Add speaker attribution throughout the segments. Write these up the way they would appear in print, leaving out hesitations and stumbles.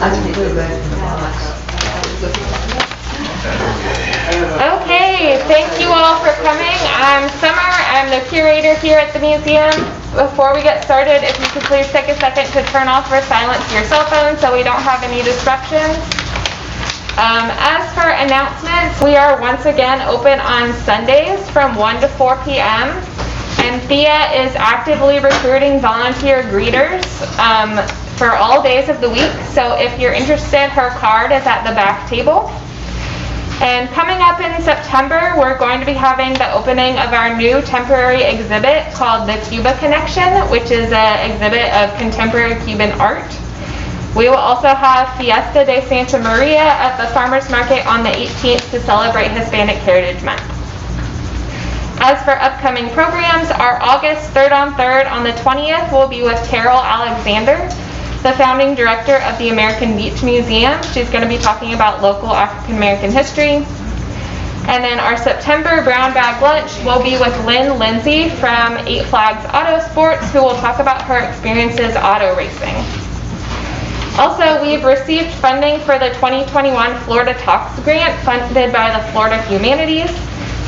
Speaker 1: Okay, thank you all for coming. I'm Summer. I'm the curator here at the museum. Before we get started, if you could please take a second to turn off or silence your cell phone so we don't have any distractions. As for announcements, we are once again open on Sundays from 1 to 4 p.m. And Thea is actively recruiting volunteer greeters for all days of the week. So if you're interested, her card is at the back table. And coming up in September, we're going to be having the opening of our new temporary exhibit called the Cuba Connection, which is an exhibit of contemporary Cuban art. We will also have Fiesta de Santa Maria at the Farmers Market on the 18th to celebrate Hispanic Heritage Month. As for upcoming programs, our August 3rd on 3rd on the 20th will be with Carol Alexander, the founding director of the American Beach Museum. She's going to be talking about local African American history. And then our September Brown Bag Lunch will be with Lynn Lindsay from 8 Flags Auto Sports, who will talk about her experiences auto racing. Also, we've received funding for the 2021 Florida Talks grant funded by the Florida Humanities.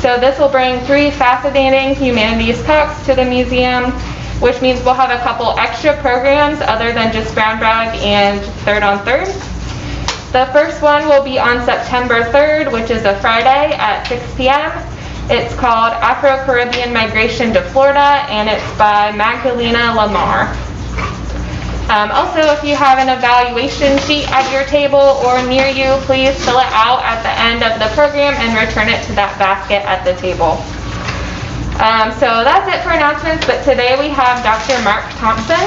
Speaker 1: So this will bring 3 fascinating humanities talks to the museum, which means we'll have a couple extra programs other than just Brown Bag and 3rd on 3rd. The first one will be on September 3rd, which is a Friday at 6 p.m. It's called Afro-Caribbean Migration to Florida, and it's by Magdalena Lamar. Also, if you have an evaluation sheet at your table or near you, please fill it out at the end of the program and return it to that basket at the table. So that's it for announcements, but today we have Dr. Marc Thompson.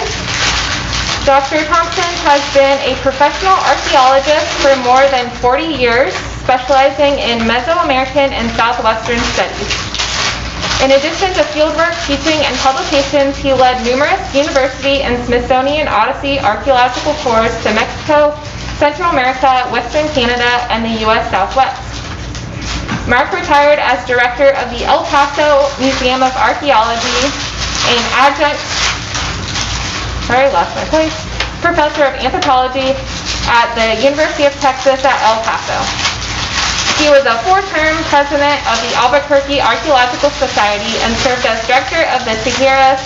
Speaker 1: Dr. Thompson has been a professional archaeologist for more than 40 years, specializing in Mesoamerican and Southwestern studies. In addition to fieldwork, teaching, and publications, he led numerous university and Smithsonian Odyssey archaeological tours to Mexico, Central America, Western Canada, and the U.S. Southwest. Marc retired as director of the El Paso Museum of Archaeology and adjunct, professor of anthropology at the University of Texas at El Paso. He was a 4-term president of the Albuquerque Archaeological Society and served as director of the Tijeras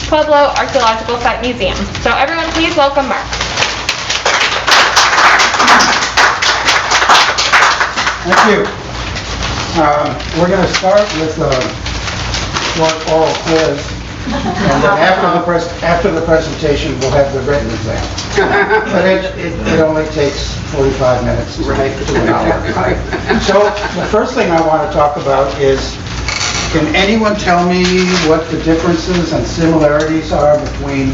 Speaker 1: Pueblo Archaeological Site Museum. So everyone, please welcome Marc.
Speaker 2: Thank you. We're going to start with a short oral quiz, and then after the presentation, we'll have the written exam. But it only takes 45 minutes to an hour. So the first thing I want to talk about is, can anyone tell me what the differences and similarities are between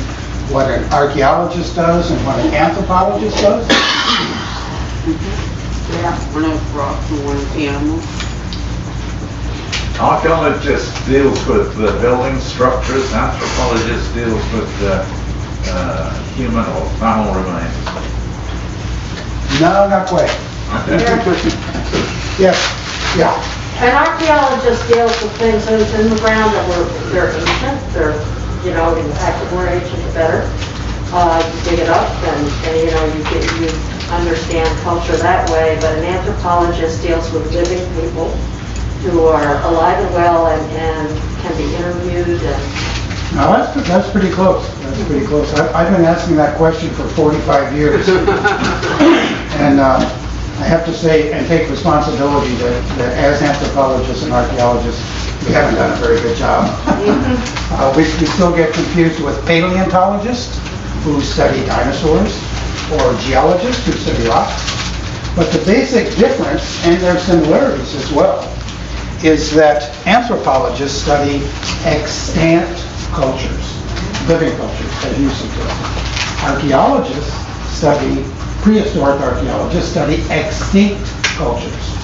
Speaker 2: what an archaeologist does and what an anthropologist does?
Speaker 3: One of rocks and one of animals.
Speaker 4: Archaeologist deals with the building structures, anthropologist deals with human or mammal remains.
Speaker 2: No, not quite. Yes, yeah.
Speaker 5: An archaeologist deals with things that is in the ground that they're ancient, in fact, the more ancient the better. You dig it up and you understand culture that way, but an anthropologist deals with living people who are alive and well and can be interviewed.
Speaker 2: Now that's pretty close. That's pretty close. I've been asking that question for 45 years. And I have to say and take responsibility that as anthropologists and archaeologists, we haven't done a very good job. We still get confused with paleontologists who study dinosaurs or geologists who study rocks. But the basic difference, and their similarities as well, is that anthropologists study extant cultures, living cultures, as you suggested. Archaeologists study, prehistoric archaeologists study extinct cultures.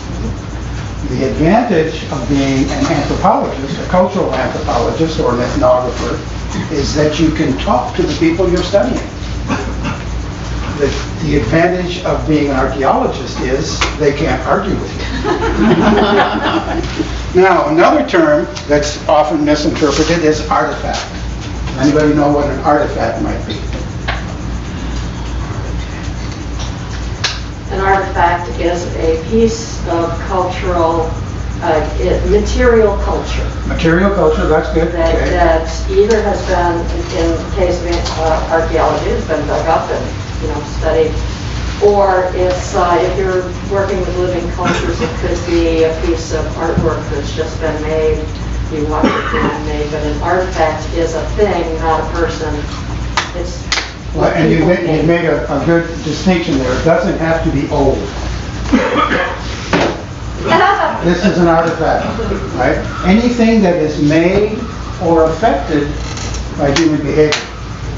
Speaker 2: The advantage of being an anthropologist, a cultural anthropologist or an ethnographer, is that you can talk to the people you're studying. The advantage of being an archaeologist is they can't argue with you. Now, another term that's often misinterpreted is artifact. Anybody know what an artifact might be?
Speaker 5: is a piece of cultural, material culture
Speaker 2: Material culture, that's good,
Speaker 5: that,
Speaker 2: okay.
Speaker 5: that either has been, in the case of archaeology, has been dug up and, studied, or it's, if you're working with living cultures, it could be a piece of artwork that's just been made. You watch it being made, but an artifact is a thing, not a person. It's
Speaker 2: Well, and you made a good distinction there. It doesn't have to be old. This is an artifact, right? Anything that is made or affected by human behavior.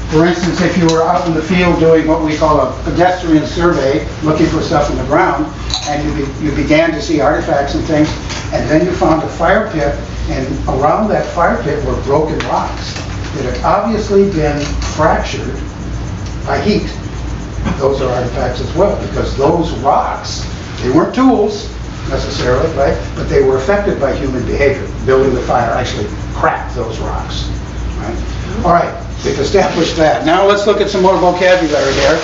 Speaker 2: For instance, if you were out in the field doing what we call a pedestrian survey, looking for stuff in the ground, and you began to see artifacts and things, and then you found a fire pit, and around that fire pit were broken rocks that had obviously been fractured by heat. Those are artifacts as well, because those rocks, they weren't tools necessarily, right? But they were affected by human behavior. Building the fire actually cracked those rocks, right? All right, we've established that. Now let's look at some more vocabulary here.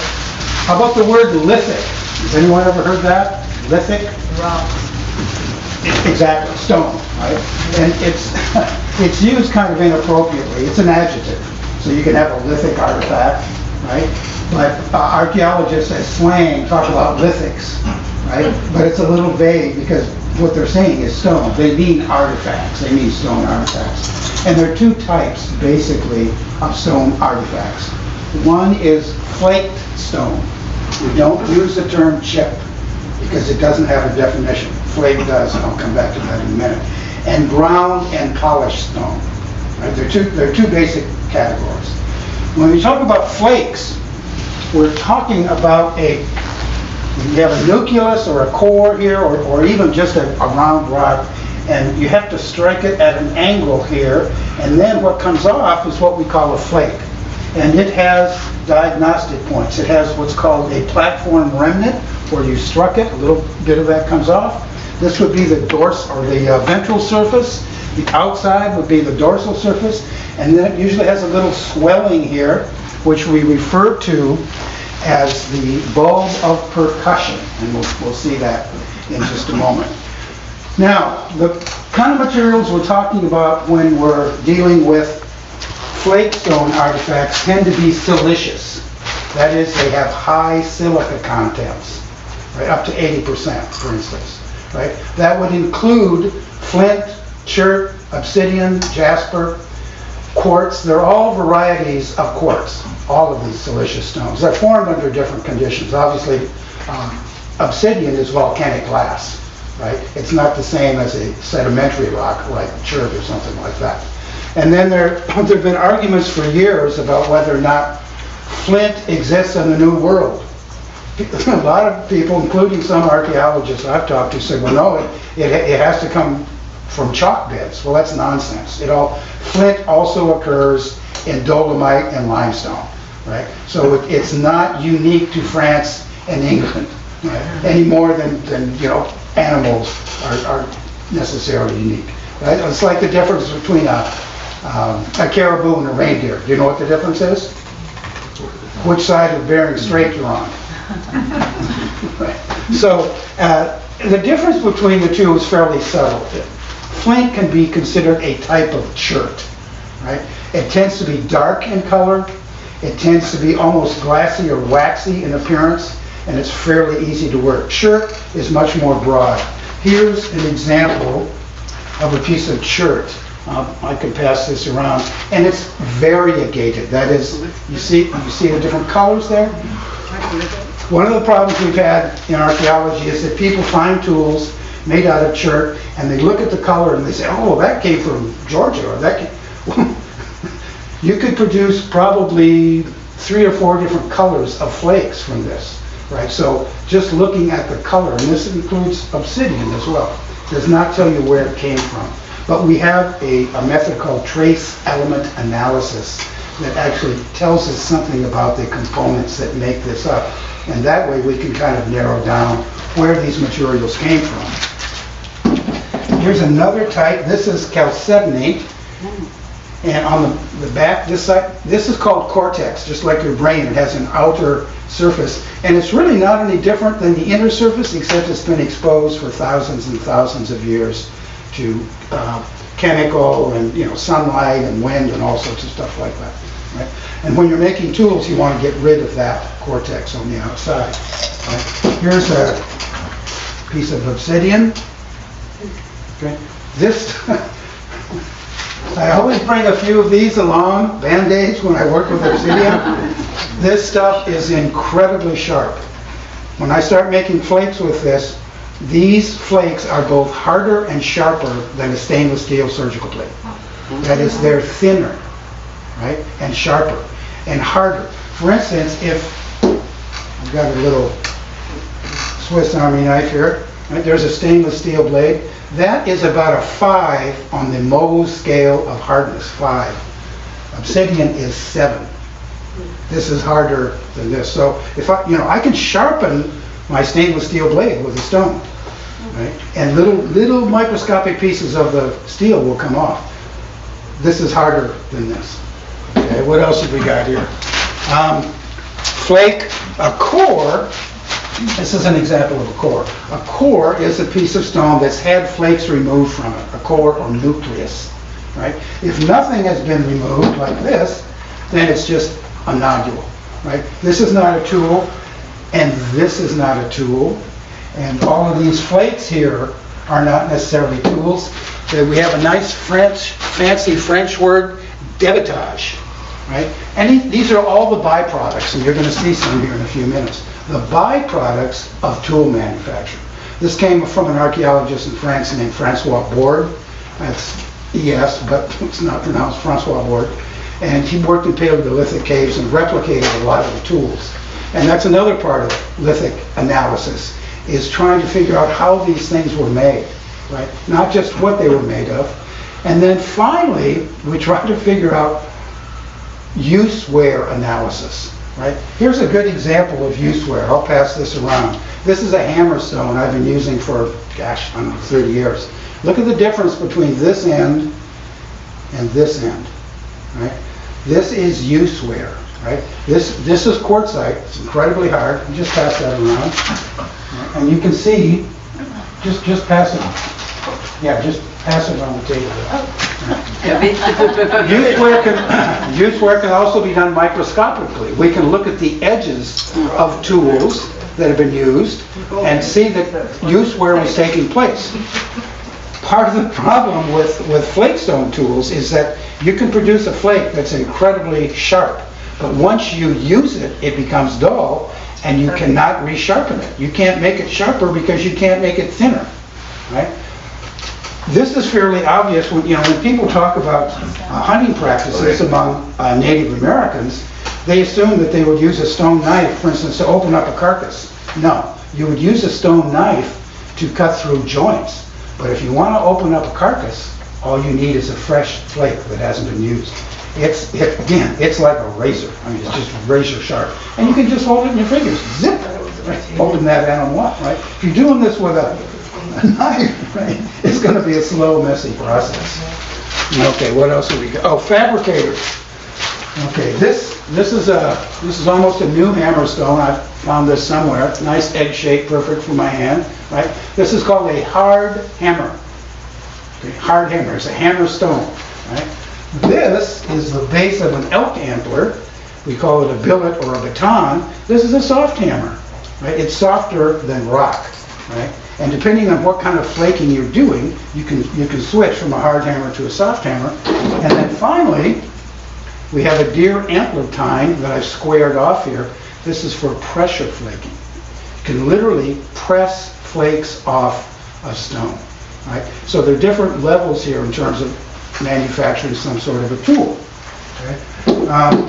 Speaker 2: How about the word lithic? Has anyone ever heard that? Lithic? Exactly, stone, right? And it's used kind of inappropriately. It's an adjective. So you can have a lithic artifact, right? But archaeologists as slang talk about lithics, right? But it's a little vague because what they're saying is stone. They mean artifacts. They mean stone artifacts. And there are two types, basically, of stone artifacts. One is flaked stone. We don't use the term chip because it doesn't have a definition. Flake does, and I'll come back to that in a minute. And ground and polished stone. Right? They're two basic categories. When we talk about flakes, we're talking about you have a nucleus or a core here, or even just a round rock, and you have to strike it at an angle here, and then what comes off is what we call a flake. And it has diagnostic points. It has what's called a platform remnant, where you struck it, a little bit of that comes off. This would be the ventral surface. The outside would be the dorsal surface, and then it usually has a little swelling here, which we refer to as the bulb of percussion, and we'll see that in just a moment. Now, the kind of materials we're talking about when we're dealing with flakestone artifacts tend to be silicious. That is, they have high silica contents, right, up to 80%, for instance, right? That would include flint, chert, obsidian, jasper, quartz. They're all varieties of quartz, all of these silicious stones. They're formed under different conditions. Obviously, obsidian is volcanic glass, right? It's not the same as a sedimentary rock like chert or something like that. And then there have been arguments for years about whether or not flint exists in the New World. A lot of people, including some archaeologists I've talked to, say, well, no, it has to come from chalk beds. Well, that's nonsense. Flint also occurs in dolomite and limestone, right? So it's not unique to France and England, right? Any more than animals are necessarily unique, right? It's like the difference between a caribou and a reindeer. Do you know what the difference is? Which side of Bering Strait you're on. Right. So the difference between the two is fairly subtle. Flint can be considered a type of chert, right? It tends to be dark in color. It tends to be almost glassy or waxy in appearance, and it's fairly easy to work. Chert is much more broad. Here's an example of a piece of chert. I can pass this around, and it's variegated. That is, you see the different colors there? One of the problems we've had in archaeology is that people find tools made out of chert, and they look at the color and they say, oh, that came from Georgia, or that came... You could produce probably 3 or 4 different colors of flakes from this, right? So just looking at the color, and this includes obsidian as well, does not tell you where it came from. But we have a method called trace element analysis that actually tells us something about the components that make this up. And that way we can kind of narrow down where these materials came from. Here's another type. This is Calcetinate. And on the back, this side, this is called cortex, just like your brain. It has an outer surface. And it's really not any different than the inner surface, except it's been exposed for thousands and thousands of years to chemical and, sunlight and wind and all sorts of stuff like that. Right? And when you're making tools, you want to get rid of that cortex on the outside. Right? Here's a piece of obsidian. Okay. This, I always bring a few of these along, Band-Aids, when I work with obsidian. This stuff is incredibly sharp. When I start making flakes with this, these flakes are both harder and sharper than a stainless steel surgical plate. That is, they're thinner, right, and sharper, and harder. For instance, if I've got a little Swiss Army knife here, right, there's a stainless steel blade. That is about a 5 on the Mohs scale of hardness, 5. Obsidian is 7. This is harder than this. So if I can sharpen my stainless steel blade with a stone, right? And little microscopic pieces of the steel will come off. This is harder than this. Okay, what else have we got here? Flake, a core. This is an example of a core. A core is a piece of stone that's had flakes removed from it, a core or nucleus, right? If nothing has been removed like this, then it's just a nodule, right? This is not a tool, and this is not a tool, and all of these flakes here are not necessarily tools. We have a nice fancy French word, débitage, right? And these are all the byproducts, and you're going to see some here in a few minutes. The byproducts of tool manufacture. This came from an archaeologist in France named Francois Borde. That's ES, but it's not pronounced Francois Borde. And he worked in Paleolithic caves and replicated a lot of the tools. And that's another part of lithic analysis, is trying to figure out how these things were made, right? Not just what they were made of. And then finally, we try to figure out use-wear analysis. Right? Here's a good example of use wear. I'll pass this around. This is a hammerstone I've been using for, 30 years. Look at the difference between this end and this end. Right? This is use wear. Right? This is quartzite. It's incredibly hard. You just pass that around, and you can see. Just pass it. Yeah, just pass it on the table. Use wear can also be done microscopically. We can look at the edges of tools that have been used and see that use wear was taking place. Part of the problem with flakestone tools is that you can produce a flake that's incredibly sharp, but once you use it, it becomes dull, and you cannot resharpen it. You can't make it sharper because you can't make it thinner, right? This is fairly obvious when people talk about hunting practices among Native Americans. They assume that they would use a stone knife, for instance, to open up a carcass. No, you would use a stone knife to cut through joints. But if you want to open up a carcass, all you need is a fresh flake that hasn't been used. It's like a razor. I mean, it's just razor sharp, and you can just hold it in your fingers, zip, right? Holding that animal up, right? If you're doing this with a knife, right, it's going to be a slow, messy process. Okay, what else have we got? Oh, fabricators. Okay, this is almost a new hammerstone. I found this somewhere. Nice egg shape, perfect for my hand. Right. This is called a hard hammer. Okay, hard hammer. It's a hammer stone. Right. This is the base of an elk antler. We call it a billet or a baton. This is a soft hammer. Right. It's softer than rock. Right. And depending on what kind of flaking you're doing, you can switch from a hard hammer to a soft hammer. And then finally, we have a deer antler tine that I've squared off here. This is for pressure flaking. You can literally press flakes off a stone. Right? So there are different levels here in terms of manufacturing some sort of a tool. Okay?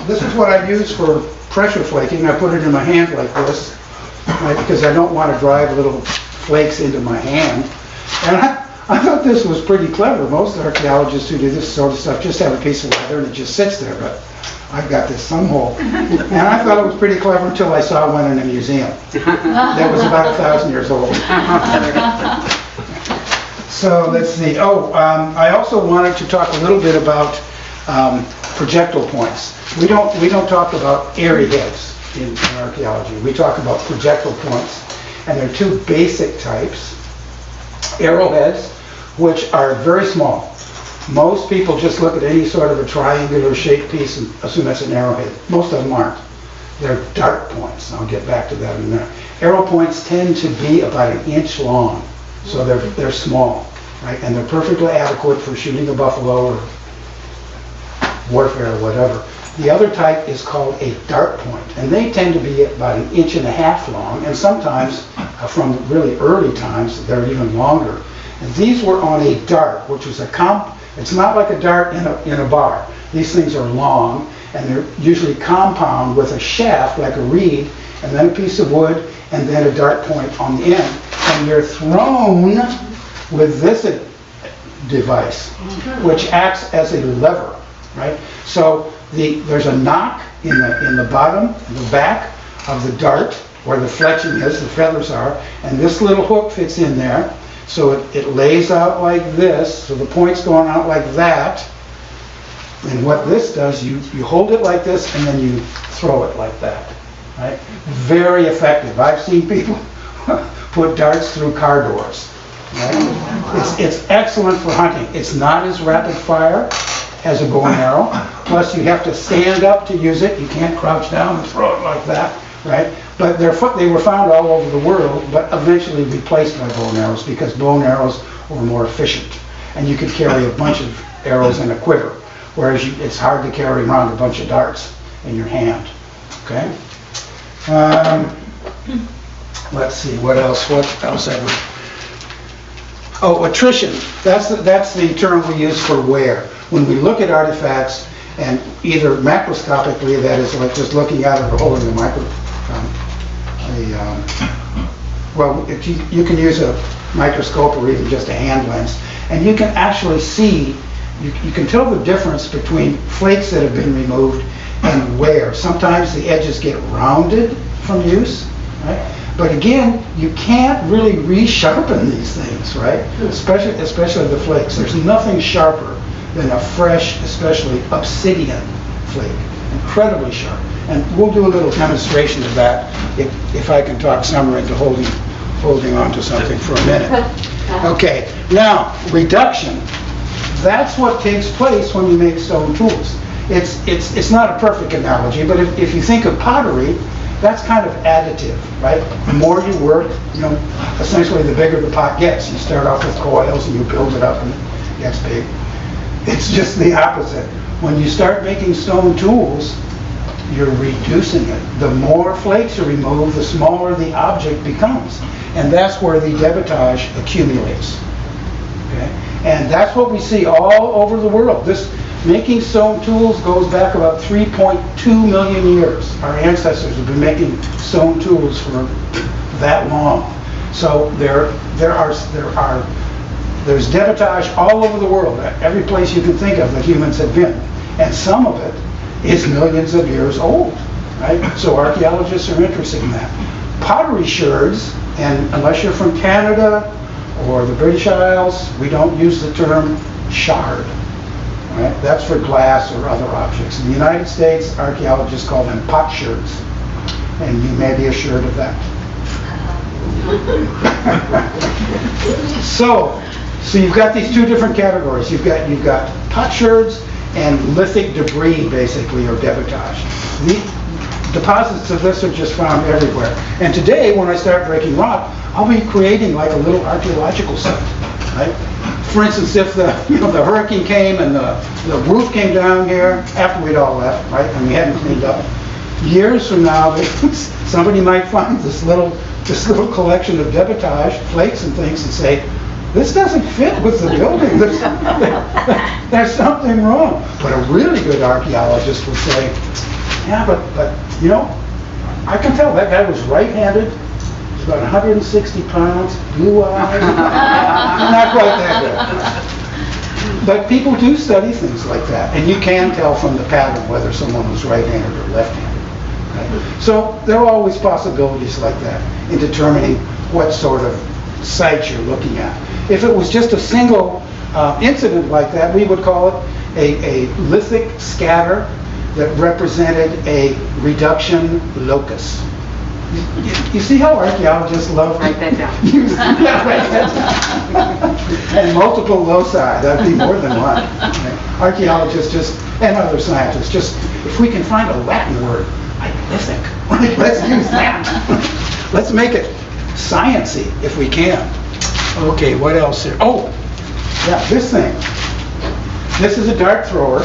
Speaker 2: This is what I use for pressure flaking. I put it in my hand like this, right, because I don't want to drive little flakes into my hand. And I thought this was pretty clever. Most archaeologists who do this sort of stuff just have a piece of leather and it just sits there, but I've got this thumb hole. And I thought it was pretty clever until I saw one in a museum that was about 1,000 years old. So let's see. I also wanted to talk a little bit about projectile points. We don't talk about area heads in archaeology. We talk about projectile points. And there are two basic types. Arrowheads, which are very small. Most people just look at any sort of a triangular shaped piece and assume that's an arrowhead. Most of them aren't. They're dart points. I'll get back to that in a minute. Arrow points tend to be about 1 inch long, so they're small, right? And they're perfectly adequate for shooting a buffalo or warfare or whatever. The other type is called a dart point, and they tend to be about 1.5 inches long, and sometimes, from really early times, they're even longer. And these were on a dart, which was it's not like a dart in a bar. These things are long, and they're usually compound with a shaft, like a reed, and then a piece of wood, and then a dart point on the end. And you're thrown with this device, which acts as a lever, right? So there's a knock in the bottom, in the back of the dart, where the fletching is, the feathers are, and this little hook fits in there. So it lays out like this, so the point's going out like that. And what this does, you hold it like this, and then you throw it like that, right? Very effective. I've seen people put darts through car doors, right? It's excellent for hunting. It's not as rapid fire as a bow and arrow. Plus, you have to stand up to use it. You can't crouch down and throw it like that, right? But they were found all over the world, but eventually replaced by bow and arrows because bow and arrows were more efficient. And you could carry a bunch of arrows in a quiver, whereas it's hard to carry around a bunch of darts in your hand, okay? Let's see, what else have we? Oh, attrition. That's the term we use for wear. When we look at artifacts, and either macroscopically, that is like just looking at it or holding the you can use a microscope or even just a hand lens, and you can actually see, you can tell the difference between flakes that have been removed and wear. Sometimes the edges get rounded from use, right? But again, you can't really resharpen these things, right? Especially the flakes. There's nothing sharper than a fresh, especially obsidian flake. Incredibly sharp. And we'll do a little demonstration of that if I can talk Summer into holding on to something for a minute. Okay, now, reduction. That's what takes place when you make stone tools. It's not a perfect analogy, but if you think of pottery, that's kind of additive, right? The more you work, essentially the bigger the pot gets. You start off with coils and you build it up and it gets big. It's just the opposite. When you start making stone tools, you're reducing it. The more flakes you remove, the smaller the object becomes. And that's where the debitage accumulates. Okay? And that's what we see all over the world. Making stone tools goes back about 3.2 million years. Our ancestors have been making stone tools for that long. So there's debitage all over the world, every place you can think of that humans have been. And some of it is millions of years old, right? So archaeologists are interested in that. Pottery sherds, and unless you're from Canada or the British Isles, we don't use the term shard, right? That's for glass or other objects. In the United States, archaeologists call them potsherds, and you may be assured of that. So you've got these two different categories. You've got potsherds and lithic debris, basically, or debitage. The deposits of this are just found everywhere. And today, when I start breaking rock, I'll be creating like a little archaeological site, right? For instance, if the hurricane came and the roof came down here after we'd all left, right, and we hadn't cleaned up, years from now, somebody might find this little collection of debitage, flakes and things, and say, this doesn't fit with the building. There's something wrong. But a really good archaeologist would say, yeah, but I can tell that guy was right-handed. He's about 160 pounds, blue eyes. Not quite that good. But people do study things like that, and you can tell from the pattern whether someone was right-handed or left-handed. Right? So there are always possibilities like that in determining what sort of site you're looking at. If it was just a single incident like that, we would call it a lithic scatter that represented a reduction locus. You see how archaeologists love
Speaker 3: Write that down.
Speaker 2: Yeah, write that down. And multiple loci, that'd be more than one. Archaeologists just, and other scientists, just, if we can find a Latin word, like lithic, let's use that. Let's make it science-y if we can. Okay, what else here? Oh, yeah, this thing. This is a dart thrower.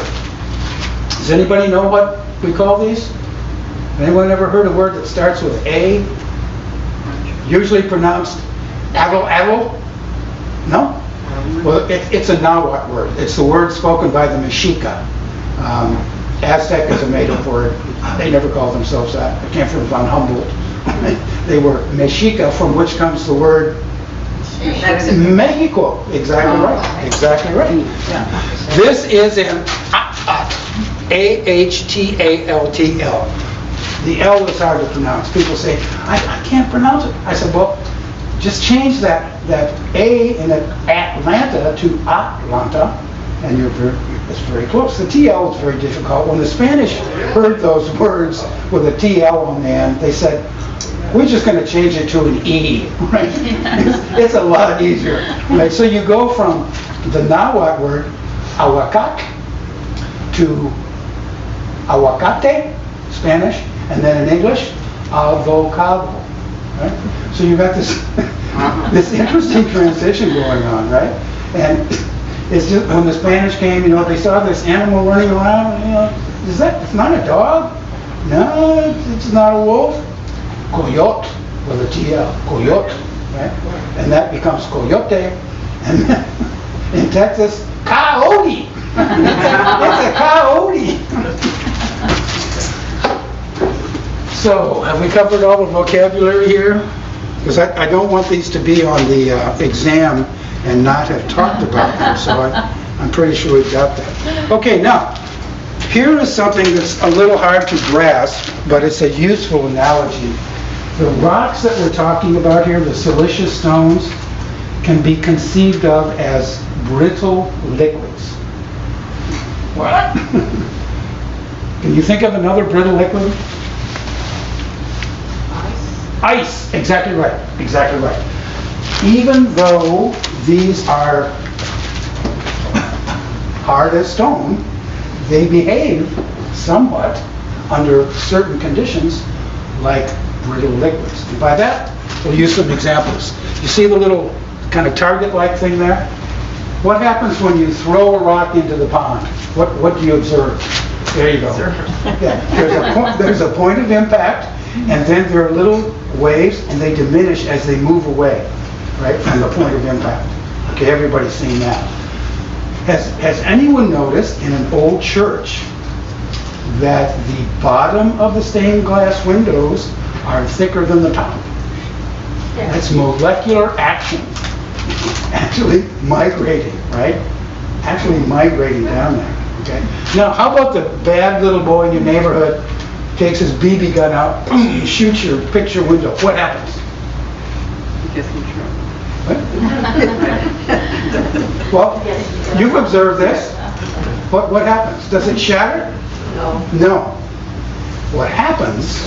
Speaker 2: Does anybody know what we call these? Anyone ever heard a word that starts with A? Usually pronounced aggle? No? Well, it's a Nahuatl word. It's the word spoken by the Mexica. Aztec is a made-up word. They never called themselves that. It came from Von Humboldt. They were Mexica, from which comes the word Mexico. Exactly right. Exactly right. Yeah. This is an A-H-T-A-L-T-L. The L is hard to pronounce. People say, I can't pronounce it. I said, well, just change that A in Atlanta to Atlanta, and it's very close. The TL is very difficult. When the Spanish heard those words with a TL on the end, they said, we're just going to change it to an E, right? It's a lot easier. Right? So you go from the Nahuatl word, aguacate, to aguacate, Spanish, and then in English, avocado, right? So you've got this this interesting transition going on, right? And it's just, when the Spanish came, they saw this animal running around, it's not a dog? No, it's not a wolf. Coyote, with a TL, coyote, right? And that becomes coyote, and then in Texas, coyote. It's a coyote. So, have we covered all the vocabulary here? Because I don't want these to be on the exam and not have talked about them, so I'm pretty sure we've got that. Okay, now, here is something that's a little hard to grasp, but it's a useful analogy. The rocks that we're talking about here, the siliceous stones, can be conceived of as brittle liquids. What? Can you think of another brittle liquid? Ice, exactly right, exactly right. Even though these are hard as stone, they behave somewhat under certain conditions like brittle liquids. And by that, we'll use some examples. You see the little kind of target-like thing there? What happens when you throw a rock into the pond? What do you observe? There you go. Yeah, there's a point of impact, and then there are little waves, and they diminish as they move away, right, from the point of impact. Okay, everybody's seen that. Has anyone noticed in an old church that the bottom of the stained glass windows are thicker than the top? That's molecular action. Actually migrating, right? Actually migrating down there, okay? Now, how about the bad little boy in your neighborhood takes his BB gun out, boom, shoots your picture window? What happens?
Speaker 3: He gets in trouble.
Speaker 2: Well, you've observed this. What happens? Does it shatter? No. What happens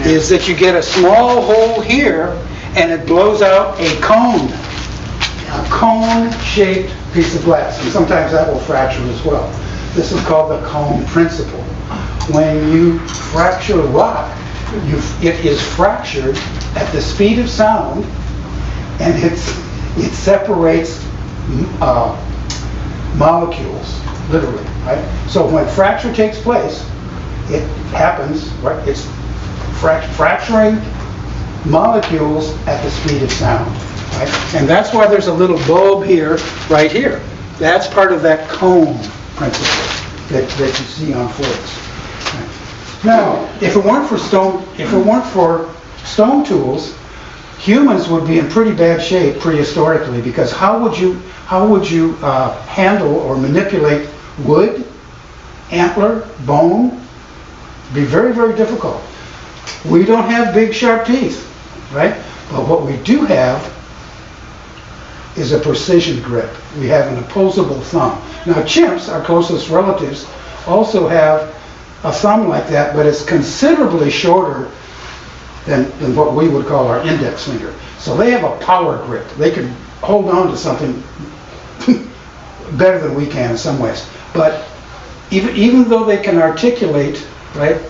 Speaker 2: is that you get a small hole here, and it blows out a cone-shaped piece of glass. And sometimes that will fracture as well. This is called the cone principle. When you fracture rock, it is fractured at the speed of sound, and it separates molecules, literally, right? So when fracture takes place, it happens, right? It's fracturing molecules at the speed of sound, right? And that's why there's a little bulb here, right here. That's part of that cone principle that you see on forks. Right? Now, if it weren't for stone tools, humans would be in pretty bad shape prehistorically, because how would you handle or manipulate wood, antler, bone? It'd be very, very difficult. We don't have big sharp teeth, right? But what we do have is a precision grip. We have an opposable thumb. Now chimps, our closest relatives, also have a thumb like that, but it's considerably shorter than what we would call our index finger. So they have a power grip. They can hold on to something better than we can in some ways. But even though they can articulate, right,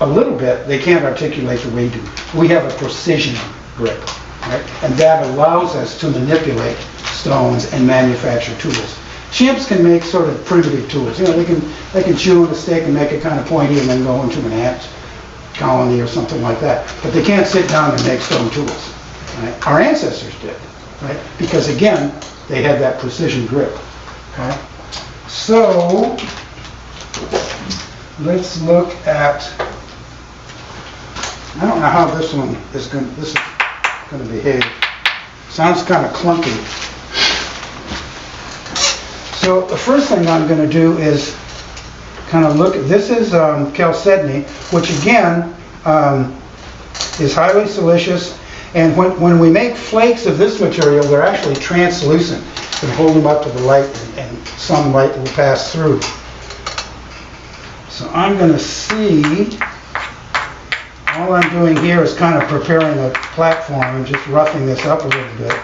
Speaker 2: a little bit, they can't articulate the way we do. We have a precision grip, right? And that allows us to manipulate stones and manufacture tools. Chimps can make sort of primitive tools. You know, they can chew on a stick and make it kind of pointy and then go into an ant colony or something like that. But they can't sit down and make stone tools. Right? Our ancestors did, right? Because again, they had that precision grip. Okay? So let's look at. I don't know how this one is going. This is going to behave. Sounds kind of clunky. So the first thing I'm going to do is kind of look at, this is Chalcedony, which again is highly siliceous, and when we make flakes of this material, they're actually translucent. You can hold them up to the light and some light will pass through. So I'm going to see, all I'm doing here is kind of preparing a platform and just roughing this up a little bit.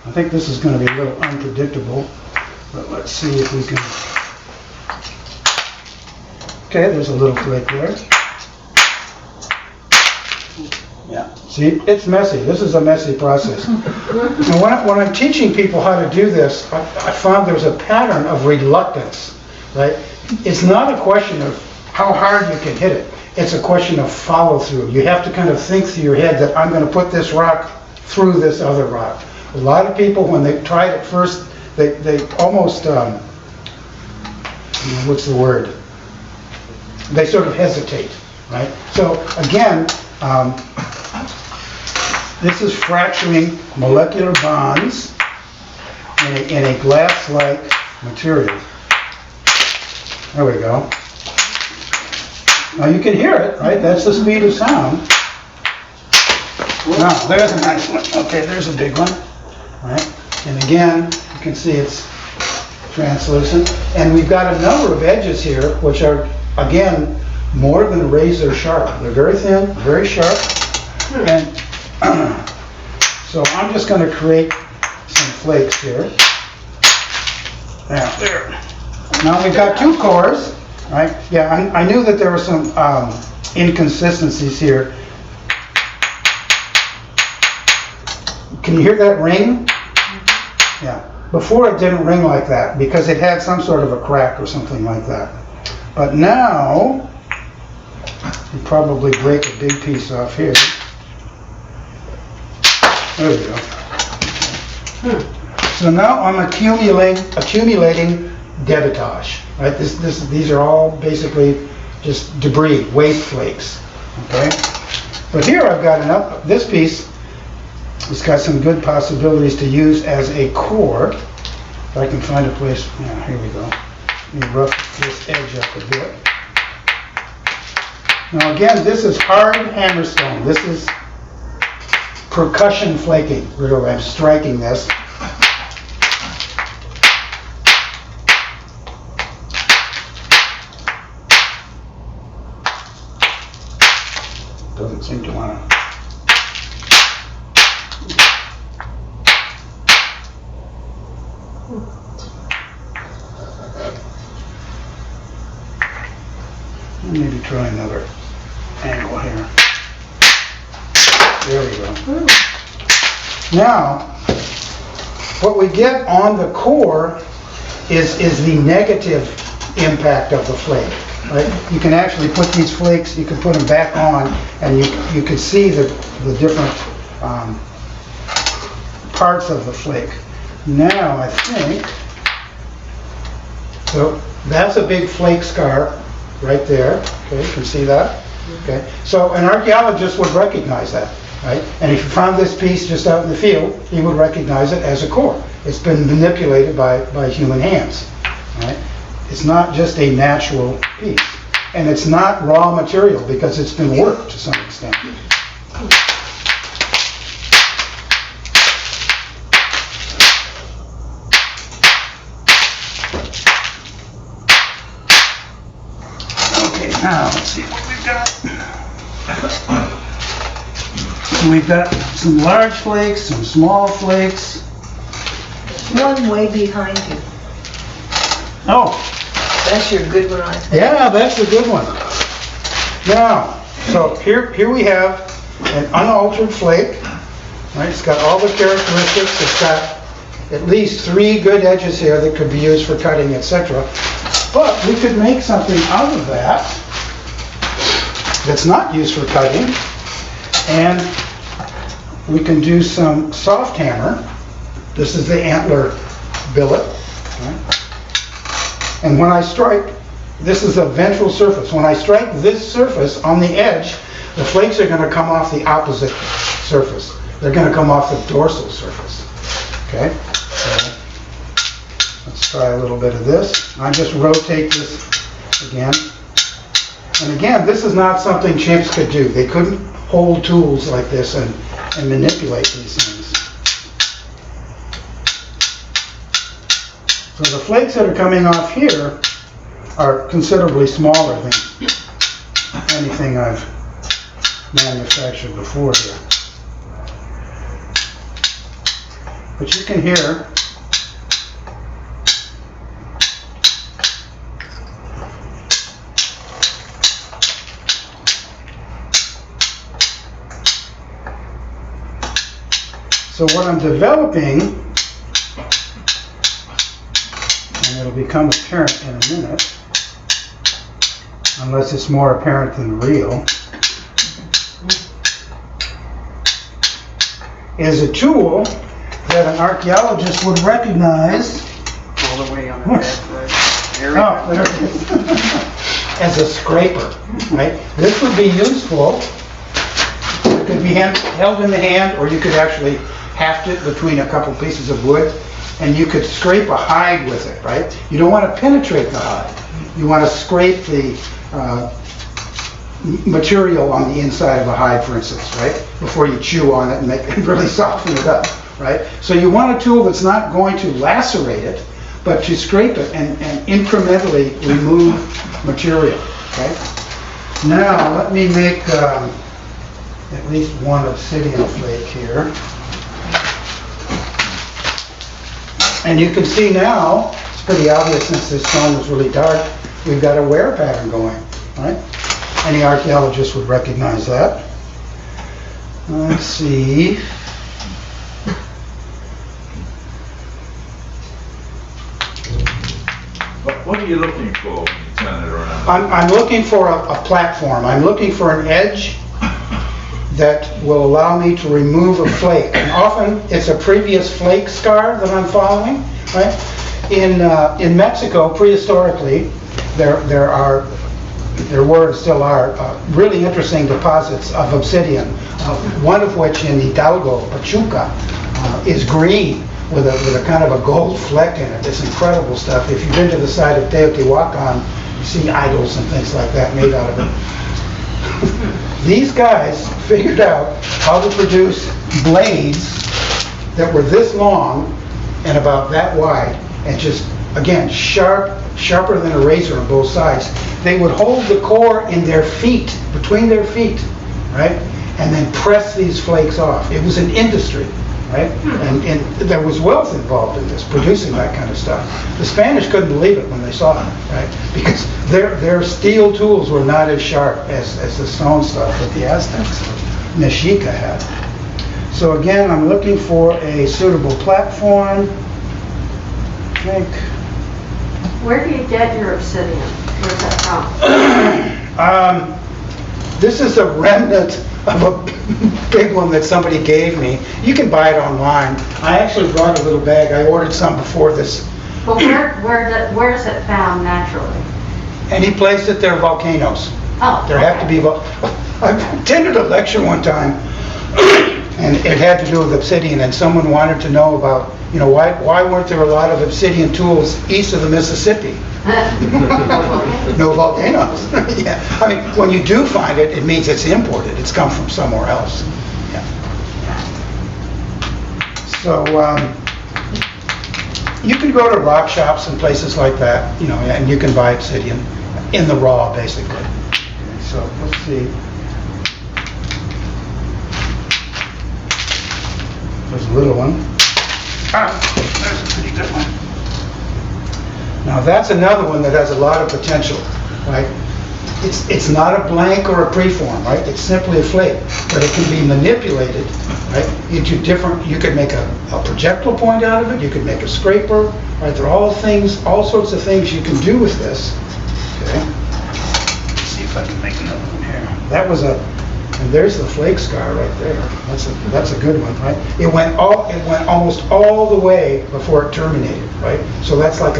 Speaker 2: I think this is going to be a little unpredictable, but let's see if we can. Okay, there's a little flake there. Yeah, see, it's messy. This is a messy process. And when I'm teaching people how to do this, I found there's a pattern of reluctance, right? It's not a question of how hard you can hit it. It's a question of follow through. You have to kind of think through your head that I'm going to put this rock through this other rock. A lot of people, when they tried it first, they almost, what's the word? They sort of hesitate, right? So again, this is fracturing molecular bonds in a glass-like material. There we go. Now you can hear it, right? That's the speed of sound. Now, there's a nice one. Okay, there's a big one. Right? And again, you can see it's translucent. And we've got a number of edges here, which are, again, more than razor sharp. They're very thin, very sharp. And so I'm just going to create some flakes here. Now, there. Now we've got two cores, right? Yeah, I knew that there were some inconsistencies here. Can you hear that ring? Yeah. Before it didn't ring like that because it had some sort of a crack or something like that. But now, you probably break a big piece off here. There we go. So now I'm accumulating debitage. Right? These are all basically just debris, waste flakes. Okay. But here I've got this piece. It's got some good possibilities to use as a core. If I can find a place. Yeah, here we go. Let me rough this edge up a bit. Now again, this is hard hammerstone. This is percussion flaking. Really, I'm striking this. Doesn't seem to want to. Maybe try another angle here. There we go. Now, what we get on the core is the negative impact of the flake. Right? You can actually put these flakes, you can put them back on, and you can see the different parts of the flake. Now, I think, so that's a big flake scar right there. Okay, you can see that. Okay, so an archaeologist would recognize that, right? And if you found this piece just out in the field, he would recognize it as a core. It's been manipulated by human hands, right? It's not just a natural piece. And it's not raw material because it's been worked to some extent. Okay, now let's see what we've got. So we've got some large flakes, some small flakes.
Speaker 6: One way behind you.
Speaker 2: Oh,
Speaker 6: That's your good one, I think.
Speaker 2: yeah, that's a good one. Now, so here we have an unaltered flake. Right, it's got all the characteristics. It's got at least 3 good edges here that could be used for cutting, etc. But we could make something out of that that's not used for cutting, and we can do some soft hammer. This is the antler billet. Right? And when I strike, this is a ventral surface. When I strike this surface on the edge, the flakes are going to come off the opposite surface. They're going to come off the dorsal surface. Okay? So let's try a little bit of this. I just rotate this again. And again, this is not something chimps could do. They couldn't hold tools like this and manipulate these things. So the flakes that are coming off here are considerably smaller than anything I've manufactured before here. But you can hear so what I'm developing, and it'll become apparent in a minute, unless it's more apparent than real, is a tool that an archaeologist would recognize
Speaker 3: All the way on the bed. There we
Speaker 2: oh,
Speaker 3: go.
Speaker 2: there it is. As a scraper, right? This would be useful. It could be held in the hand, or you could actually haft it between a couple pieces of wood, and you could scrape a hide with it, right? You don't want to penetrate the hide. You want to scrape the material on the inside of a hide, for instance, right? Before you chew on it and really soften it up, right? So you want a tool that's not going to lacerate it, but to scrape it and incrementally remove material, okay? Now, let me make at least one obsidian flake here. And you can see now, it's pretty obvious since this stone is really dark, we've got a wear pattern going, right? Any archaeologist would recognize that. Let's see.
Speaker 4: What are you looking for when you turn it around?
Speaker 2: I'm looking for a platform. I'm looking for an edge that will allow me to remove a flake. And often it's a previous flake scar that I'm following, right? In Mexico, prehistorically, there were and still are really interesting deposits of obsidian. One of which in Hidalgo, Pachuca, is green with a kind of a gold fleck in it. This incredible stuff. If you've been to the site of Teotihuacan, you see idols and things like that made out of it. These guys figured out how to produce blades that were this long and about that wide, and just, again, sharper than a razor on both sides. They would hold the core in their feet, between their feet, right? And then press these flakes off. It was an industry, right? And there was wealth involved in this, producing that kind of stuff. The Spanish couldn't believe it when they saw it, right? Because their steel tools were not as sharp as the stone stuff that the Aztecs or Mexica had. So again, I'm looking for a suitable platform. I think.
Speaker 5: Where do you get your obsidian? Where's that from?
Speaker 2: This is a remnant of a big one that somebody gave me. You can buy it online. I actually brought a little bag. I ordered some before this.
Speaker 5: But where is it found naturally?
Speaker 2: Any place that there are volcanoes.
Speaker 5: Oh,
Speaker 2: There have to be I attended a lecture one time And it had to do with obsidian, and someone wanted to know about, why weren't there a lot of obsidian tools east of the Mississippi? No volcanoes. Yeah. I mean, when you do find it, it means it's imported. It's come from somewhere else. Yeah. So you can go to rock shops and places like that, and you can buy obsidian in the raw, basically. Okay, so let's see. There's a little one. There's a pretty good one. Now that's another one that has a lot of potential, right? It's not a blank or a preform, right? It's simply a flake, but it can be manipulated, right, into different. You could make a projectile point out of it. You could make a scraper, right? There are all sorts of things you can do with this. Okay. Let's see if I can make another one here. That was and there's the flake scar right there. That's a good one, right? It went almost all the way before it terminated, right? So that's like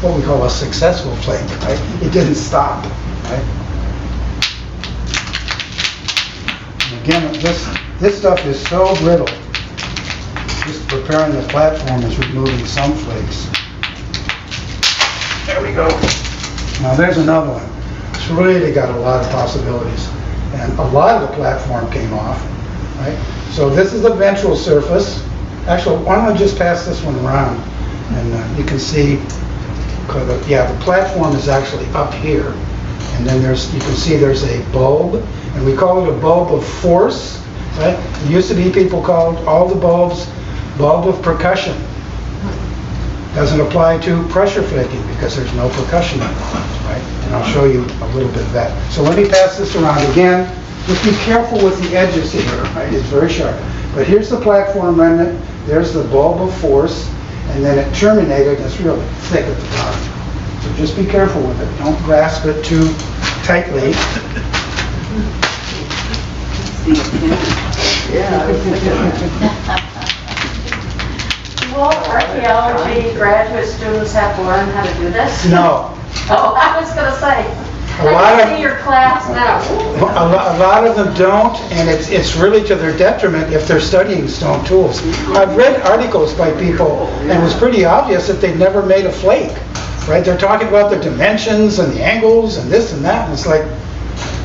Speaker 2: what we call a successful flake, right? It didn't stop, right? And again, this stuff is so brittle. Just preparing the platform is removing some flakes. There we go. Now there's another one. It's really got a lot of possibilities. And a lot of the platform came off, right? So this is the ventral surface. Actually, why don't I just pass this one around, and you can see, the platform is actually up here, and then you can see there's a bulb, and we call it a bulb of force, right? It used to be people called all the bulbs bulb of percussion. Doesn't apply to pressure flaking because there's no percussion involved, right? And I'll show you a little bit of that. So let me pass this around again. Just be careful with the edges here, right? It's very sharp. But here's the platform remnant. There's the bulb of force, and then it terminated. It's really thick at the top. So just be careful with it. Don't grasp it too tightly.
Speaker 5: Will archaeology graduate students have to learn how to do this?
Speaker 2: No.
Speaker 5: Oh, I was going to say, I can see your class now.
Speaker 2: A lot of them don't, and it's really to their detriment if they're studying stone tools. I've read articles by people, and it was pretty obvious that they'd never made a flake, right? They're talking about the dimensions and the angles and this and that, and it's like,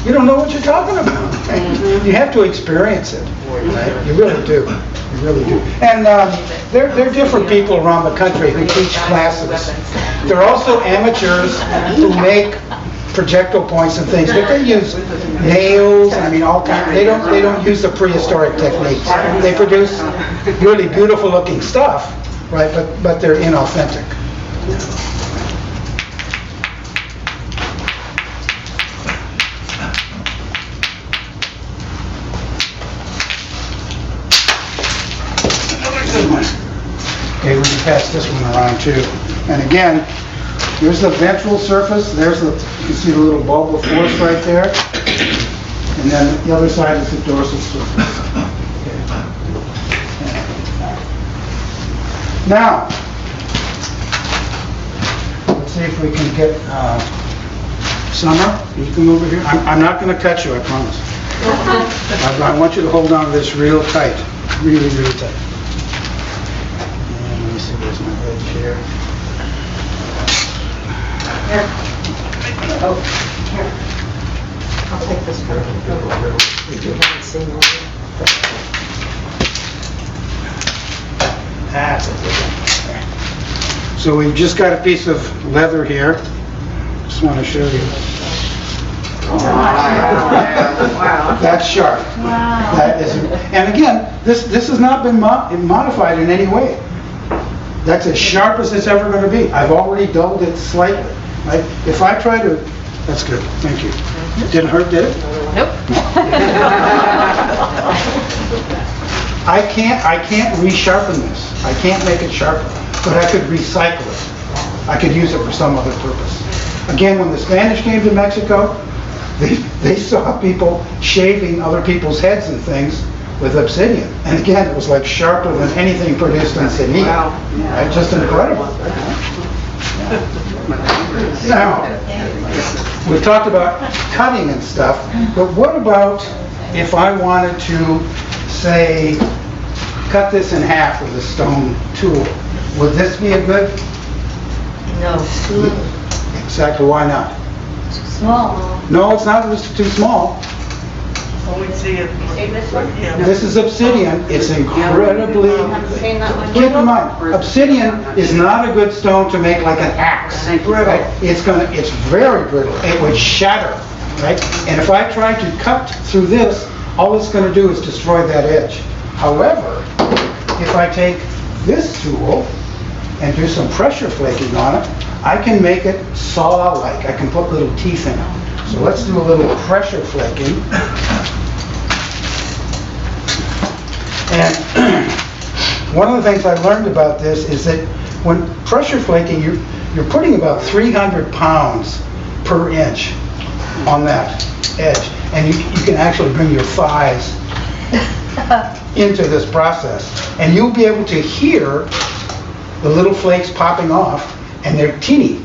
Speaker 2: you don't know what you're talking about. Right? You have to experience it, right? You really do. You really do. And there are different people around the country who teach classes. There are also amateurs who make projectile points and things, but they use nails. I mean, all kinds. They don't use the prehistoric techniques. They produce really beautiful looking stuff, right? But they're inauthentic. Okay, we can pass this one around too. And again, here's the ventral surface. You can see the little bulb of force right there. And then the other side is the dorsal surface. Okay. Now, let's see if we can get Summer. You come over here. I'm not going to cut you, I promise. I want you to hold on to this real tight. Really, really tight. There's my edge here.
Speaker 5: Here. Oh, here. I'll take this one. You haven't seen it.
Speaker 2: That's a good one. So we've just got a piece of leather here. Just want to show you.
Speaker 5: Wow.
Speaker 2: That's sharp.
Speaker 5: Wow.
Speaker 2: That is, and again, this has not been modified in any way. That's as sharp as it's ever going to be. I've already dulled it slightly. Right? If I try to, that's good. Thank you. Didn't hurt, did it?
Speaker 1: Nope.
Speaker 2: I can't resharpen this. I can't make it sharper, but I could recycle it. I could use it for some other purpose. Again, when the Spanish came to Mexico, they saw people shaving other people's heads and things with obsidian. And again, it was like sharper than anything produced in Sevilla.
Speaker 5: Wow.
Speaker 2: Right? Just incredible. Now, we've talked about cutting and stuff, but what about if I wanted to say, cut this in half with a stone tool. Would this be a good?
Speaker 6: No, too little,
Speaker 2: Exactly, why not?
Speaker 6: too small.
Speaker 2: No, it's not, it's too small.
Speaker 3: Oh, we see it.
Speaker 1: See this one?
Speaker 3: Yeah.
Speaker 2: This is obsidian, it's incredibly,
Speaker 1: Have you seen that one?
Speaker 2: keep in mind, obsidian is not a good stone to make like an axe. Right? It's very brittle, it would shatter, right? And if I try to cut through this, all it's gonna do is destroy that edge. However, if I take this tool and do some pressure flaking on it, I can make it saw-like, I can put little teeth in it. So let's do a little pressure flaking. And one of the things I learned about this is that when pressure flaking, you're putting about 300 pounds per inch on that edge. And you can actually bring your thighs into this process. And you'll be able to hear the little flakes popping off, and they're teeny.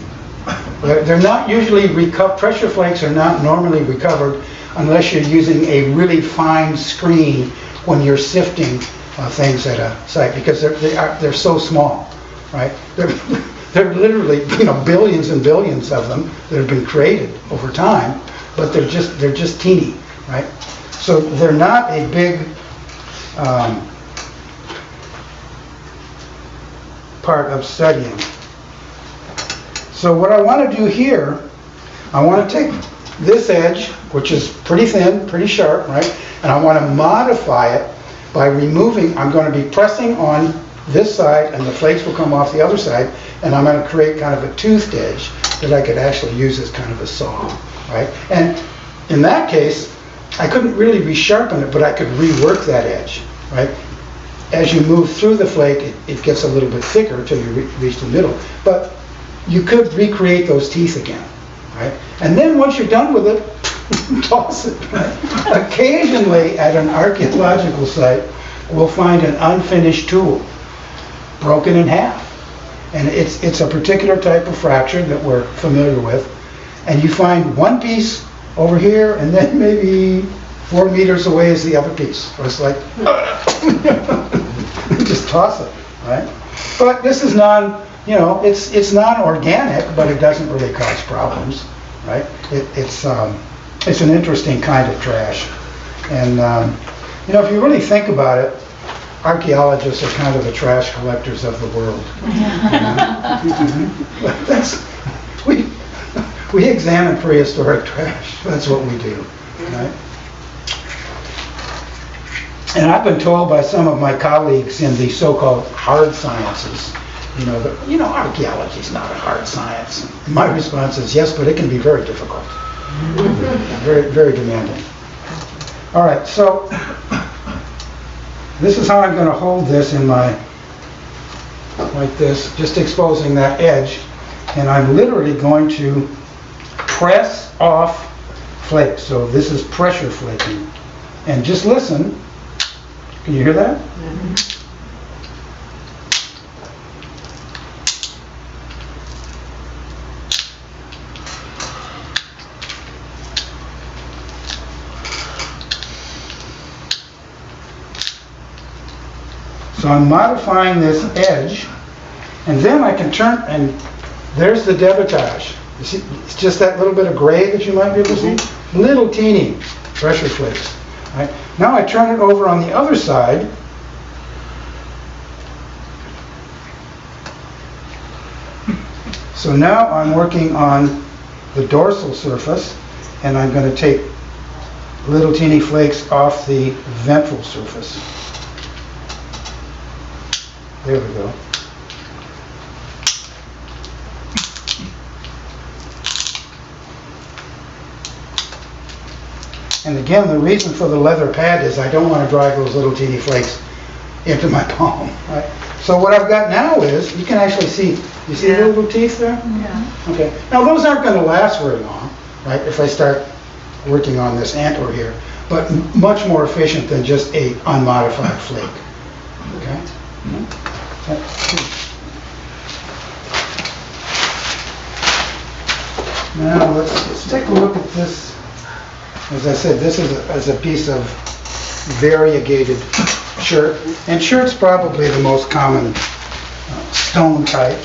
Speaker 2: They're not usually pressure flakes are not normally recovered unless you're using a really fine screen when you're sifting things at a site, because they're so small, right? They're literally, billions and billions of them that have been created over time, but they're just teeny, right? So they're not a big part of studying. So what I want to do here, I want to take this edge, which is pretty thin, pretty sharp, right? And I want to modify it by removing, I'm going to be pressing on this side and the flakes will come off the other side, and I'm going to create kind of a toothed edge that I could actually use as kind of a saw, right? And in that case, I couldn't really resharpen it, but I could rework that edge, right? As you move through the flake, it gets a little bit thicker until you reach the middle. But you could recreate those teeth again, right? And then once you're done with it, toss it, right? Occasionally at an archaeological site, we'll find an unfinished tool, broken in half. And it's a particular type of fracture that we're familiar with. And you find one piece over here, and then maybe 4 meters away is the other piece. So it's like, just toss it, right? But this is it's non-organic, but it doesn't really cause problems, right? It's an interesting kind of trash. And, if you really think about it, archaeologists are kind of the trash collectors of the world. We examine prehistoric trash. That's what we do, right? And I've been told by some of my colleagues in the so-called hard sciences, archaeology is not a hard science. And my response is yes, but it can be very difficult, very, very demanding. All right, so this is how I'm going to hold this in like this, just exposing that edge, and I'm literally going to press off flakes. So this is pressure flaking, and just listen. Can you hear that? Mm-hmm. So I'm modifying this edge, and then I can turn, and there's the debitage. You see, it's just that little bit of gray that you might be able to see. Little teeny pressure flakes. Right? Now I turn it over on the other side. So now I'm working on the dorsal surface, and I'm going to take little teeny flakes off the ventral surface. There we go. And again, the reason for the leather pad is I don't want to drag those little teeny flakes into my palm. Right? So what I've got now is, you can actually see, you see the little teeth there?
Speaker 6: Yeah.
Speaker 2: Okay. Now those aren't going to last very long, right, if I start working on this antler here, but much more efficient than just a unmodified flake. Okay? Now let's take a look at this. As I said, this is a piece of variegated chert. And chert's probably the most common stone type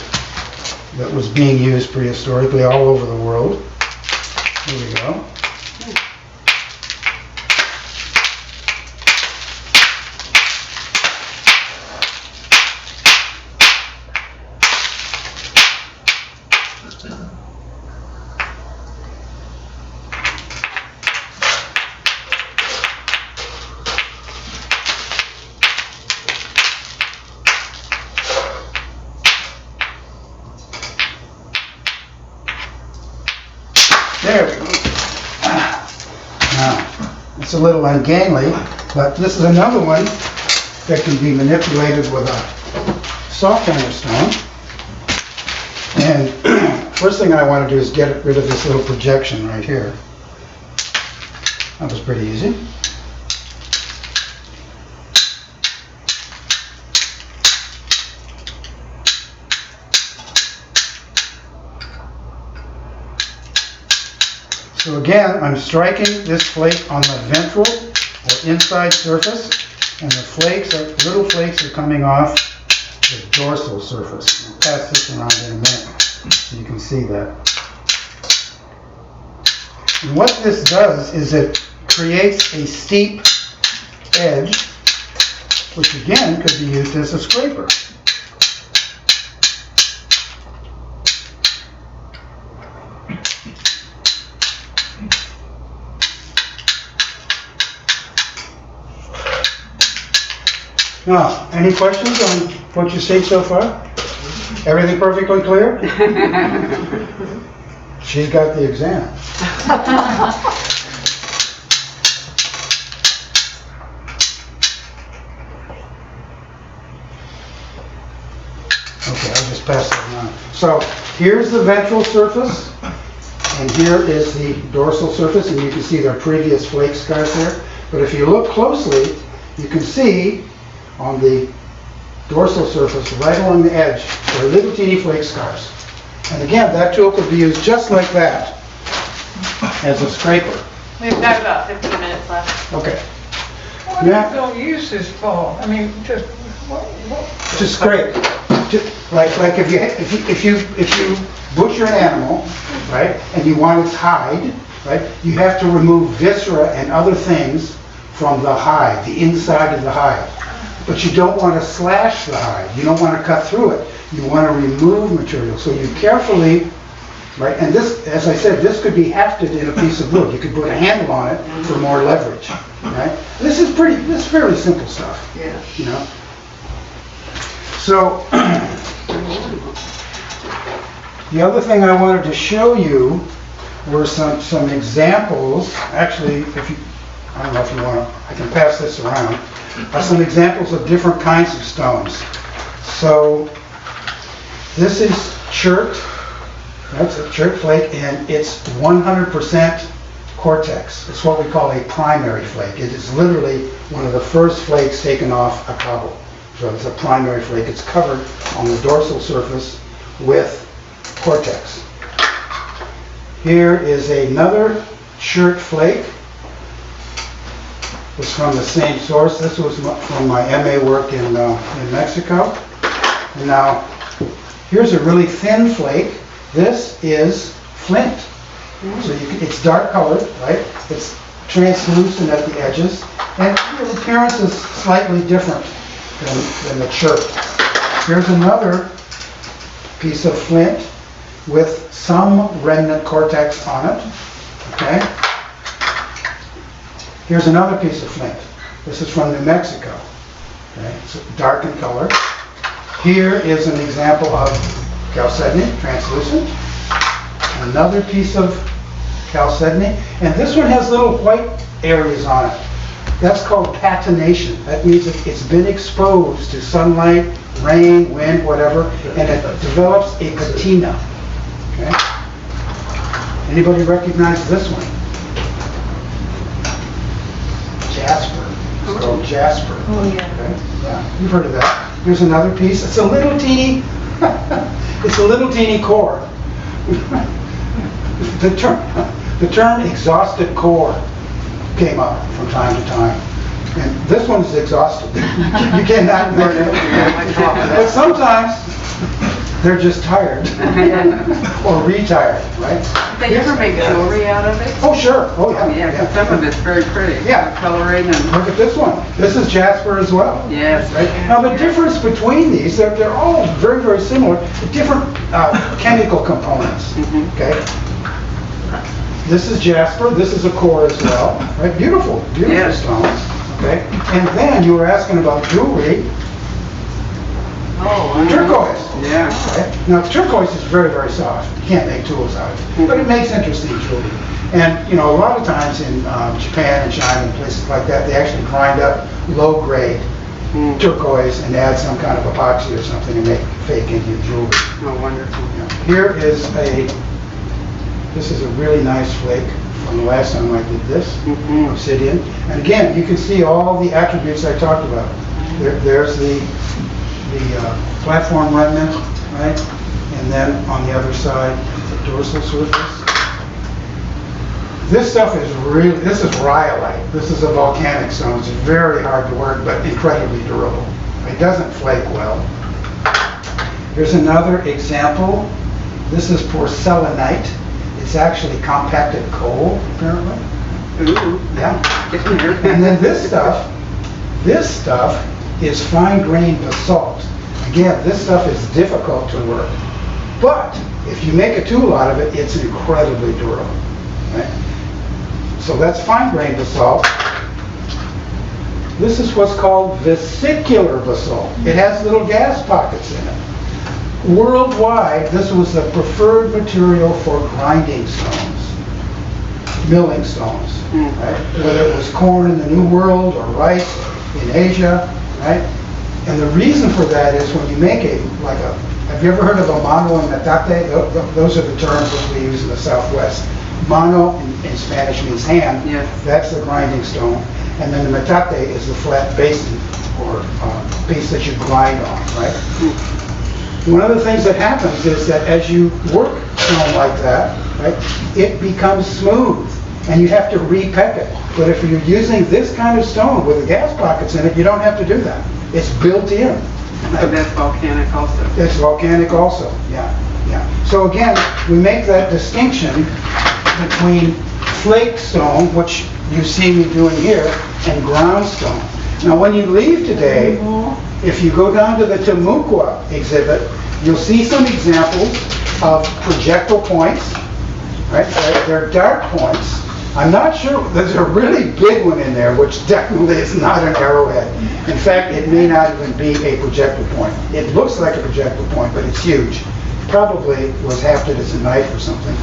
Speaker 2: that was being used prehistorically all over the world. Here we go. There we go. Now, it's a little ungainly, but this is another one that can be manipulated with a softener stone. And first thing I want to do is get rid of this little projection right here. That was pretty easy. So again, I'm striking this flake on the ventral or inside surface, and the flakes, little flakes, are coming off the dorsal surface. I'll pass this around in a minute so you can see that. And what this does is it creates a steep edge, which again could be used as a scraper. Now, any questions on what you see so far? Everything perfectly clear? She's got the exam. Okay, I'll just pass that around. So here's the ventral surface, and here is the dorsal surface, and you can see there are previous flake scars there. But if you look closely, you can see on the dorsal surface, right along the edge, there are little teeny flake scars. And again, that tool could be used just like that as a scraper.
Speaker 1: We've got about 15 minutes left.
Speaker 2: Okay.
Speaker 3: What are you
Speaker 2: Now,
Speaker 3: gonna use this for? I mean, just, what?
Speaker 2: to scrape, like if you butcher an animal, right, and you want its hide, right, you have to remove viscera and other things from the hide, the inside of the hide. But you don't want to slash the hide. You don't want to cut through it. You want to remove material. So you carefully, right, and this, as I said, this could be hafted in a piece of wood. You could put a handle on it for more leverage, right? This is fairly simple stuff,
Speaker 5: Yeah.
Speaker 2: you know. So, the other thing I wanted to show you were some examples. Actually, I don't know if you want to, I can pass this around. Some examples of different kinds of stones. So this is chert. That's a chert flake, and it's 100% cortex. It's what we call a primary flake. It is literally one of the first flakes taken off a cobble. So it's a primary flake. It's covered on the dorsal surface with cortex. Here is another chert flake. Was from the same source. This was from my MA work in Mexico. And now, here's a really thin flake. This is flint. So it's dark colored, right? It's translucent at the edges, and the appearance is slightly different than the chert. Here's another piece of flint with some remnant cortex on it. Okay. Here's another piece of flint. This is from New Mexico. Okay, it's dark in color. Here is an example of chalcedony, translucent. Another piece of chalcedony, and this one has little white areas on it. That's called patination. That means it's been exposed to sunlight, rain, wind, whatever, and it develops a patina. Okay? Anybody recognize this one? Jasper. It's called jasper.
Speaker 6: Oh, yeah.
Speaker 2: Okay? Yeah, you've heard of that. Here's another piece. It's a little teeny, it's a little teeny core. The term exhausted core came up from time to time. And this one's exhausted. You cannot make it. But sometimes, they're just tired. Or retired, right?
Speaker 7: They ever make jewelry out of it?
Speaker 2: Oh, sure. Oh, yeah.
Speaker 7: Yeah, 'cause some of it's very pretty.
Speaker 2: Yeah.
Speaker 7: Coloring and,
Speaker 2: Look at this one. This is jasper as well.
Speaker 7: yes.
Speaker 2: Right? Now, the difference between these, they're all very, very similar, different chemical components, okay? This is jasper, this is a core as well, right? Beautiful, beautiful
Speaker 7: Yes.
Speaker 2: stones, okay? And then you were asking about jewelry,
Speaker 7: Oh, I know.
Speaker 2: turquoise.
Speaker 7: Yeah.
Speaker 2: Okay? Now, turquoise is very, very soft. You can't make tools out of it, but it makes interesting jewelry. And, you know, a lot of times in Japan and China and places like that, they actually grind up low-grade turquoise and add some kind of epoxy or something and make fake Indian jewelry.
Speaker 7: Oh, wonderful.
Speaker 2: Here is this is a really nice flake from the last time I did this, obsidian. And again, you can see all the attributes I talked about. There's the platform remnant, right? And then on the other side, the dorsal surface. This stuff is this is rhyolite. This is a volcanic stone. It's very hard to work, but incredibly durable. It doesn't flake well. Here's another example. This is porcelainite. It's actually compacted coal, apparently.
Speaker 7: Ooh.
Speaker 2: Yeah.
Speaker 7: Getting there.
Speaker 2: And then this stuff is fine-grained basalt. Again, this stuff is difficult to work. But if you make a tool out of it, it's incredibly durable. Right? So that's fine-grained basalt. This is what's called vesicular basalt. It has little gas pockets in it. Worldwide, this was the preferred material for grinding stones, milling stones, right? Whether it was corn in the New World or rice in Asia, right? And the reason for that is when you make have you ever heard of a mano and metate? Those are the terms that we use in the Southwest. Mano in Spanish means hand.
Speaker 7: Yes.
Speaker 2: That's the grinding stone. And then the metate is the flat basin or piece that you grind on, right? One of the things that happens is that as you work stone like that, right, it becomes smooth and you have to repeck it. But if you're using this kind of stone with the gas pockets in it, you don't have to do that. It's built in.
Speaker 7: So that's volcanic also.
Speaker 2: It's volcanic also, yeah. So again, we make that distinction between flake stone, which you see me doing here, and ground stone. Now when you leave today, if you go down to the Timucua exhibit, you'll see some examples of projectile points, right? They're dark points. I'm not sure, there's a really big one in there, which definitely is not an arrowhead. In fact, it may not even be a projectile point. It looks like a projectile point, but it's huge. Probably was hafted as a knife or something.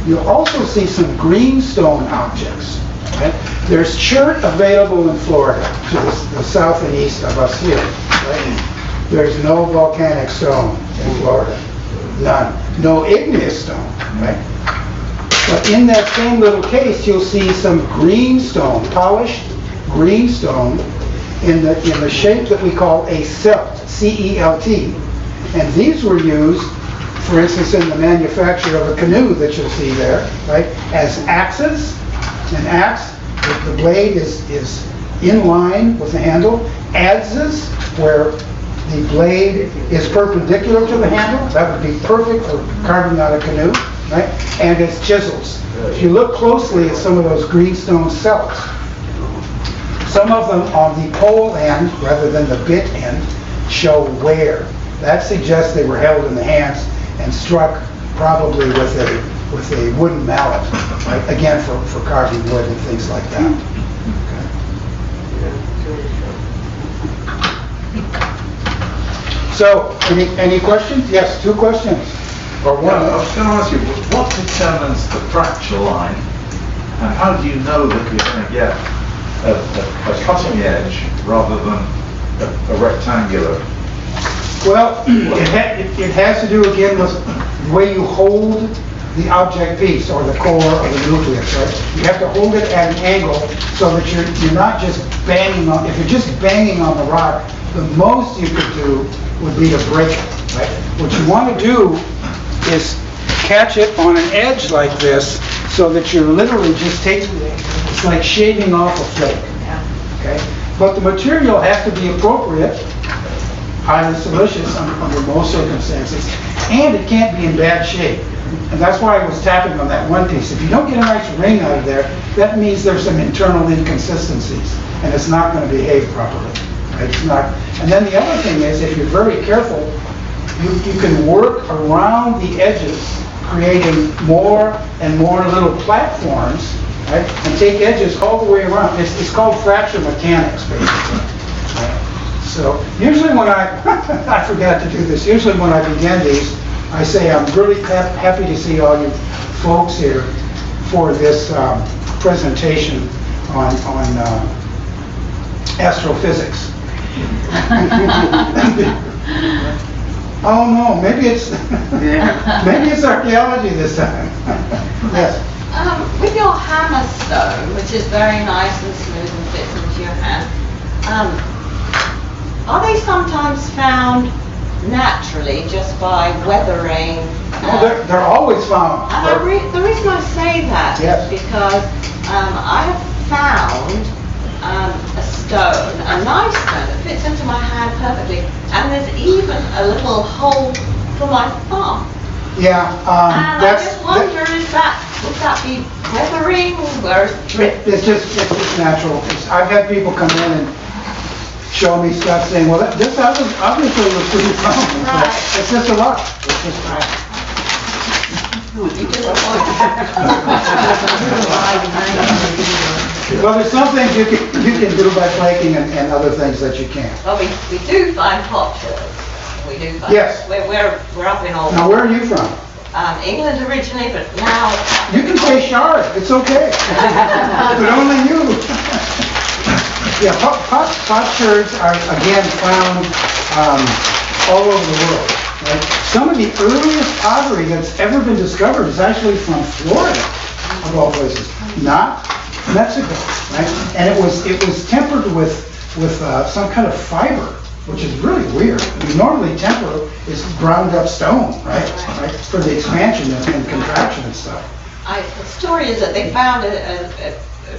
Speaker 2: You'll also see some greenstone objects. Right? There's chert available in Florida, to the south and east of us here. Right? There's no volcanic stone in Florida. None. No igneous stone. Right? But in that same little case, you'll see some greenstone, polished greenstone, in the shape that we call a celt, C-E-L-T. And these were used, for instance, in the manufacture of a canoe that you'll see there, right, as axes. An axe, the blade is in line with the handle. Adzes, where the blade is perpendicular to the handle. That would be perfect for carving out a canoe, right? And it's chisels. If you look closely at some of those greenstone celts, some of them on the pole end, rather than the bit end, show wear. That suggests they were held in the hands and struck probably with a wooden mallet, right? Again, for carving wood and things like that. Okay. So, any questions? Yes, 2 questions. Or one.
Speaker 4: I was going to ask you, what determines the fracture line, and how do you know that you're going to get a cutting edge rather than a rectangular?
Speaker 2: Well, it has to do again with the way you hold the object piece or the core or the nucleus, right? You have to hold it at an angle so that you're not just banging on. If you're just banging on the rock, the most you could do would be to break it, right? What you want to do is catch it on an edge like this so that you're literally just taking it. It's like shaving off a flake, okay? But the material has to be appropriate, highly silicious under most circumstances, and it can't be in bad shape. And that's why I was tapping on that one piece. If you don't get a nice ring out of there, that means there's some internal inconsistencies, and it's not going to behave properly. Right? It's not. And then the other thing is, if you're very careful, you can work around the edges, creating more and more little platforms, right? And take edges all the way around. It's called fracture mechanics, basically. Right? So usually when I forgot to do this, usually when I begin these, I say I'm really happy to see all you folks here for this presentation on astrophysics. Oh no, maybe it's archaeology this time. Yes.
Speaker 6: With your hammer stone, which is very nice and smooth and fits into your hand, are they sometimes found naturally just by weathering?
Speaker 2: Well, they're always found.
Speaker 6: And the reason I say that
Speaker 2: Yes.
Speaker 6: is because I have found a stone, a nice stone that fits into my hand perfectly, and there's even a little hole for my thumb.
Speaker 2: Yeah,
Speaker 6: And I just wonder, would that be weathering or
Speaker 2: it's just natural. I've had people come in and show me stuff saying, well, this obviously was pretty fun.
Speaker 6: Right.
Speaker 2: It's just a rock. It's just rock. Well, there's some things you can do by flaking and other things that you can't.
Speaker 6: Well, we do find potsherds. We do find.
Speaker 2: Yes.
Speaker 6: We're up in old.
Speaker 2: Now, where are you from?
Speaker 6: England originally, but now.
Speaker 2: You can say shard. It's okay. But only you. Yeah, potsherds are again found all over the world. Right? Some of the earliest pottery that's ever been discovered is actually from Florida, of all places, not Mexico. Right? And it was tempered with some kind of fiber, which is really weird. I mean, normally temper is ground up stone, right? For the expansion and contraction and stuff.
Speaker 6: The story is that they found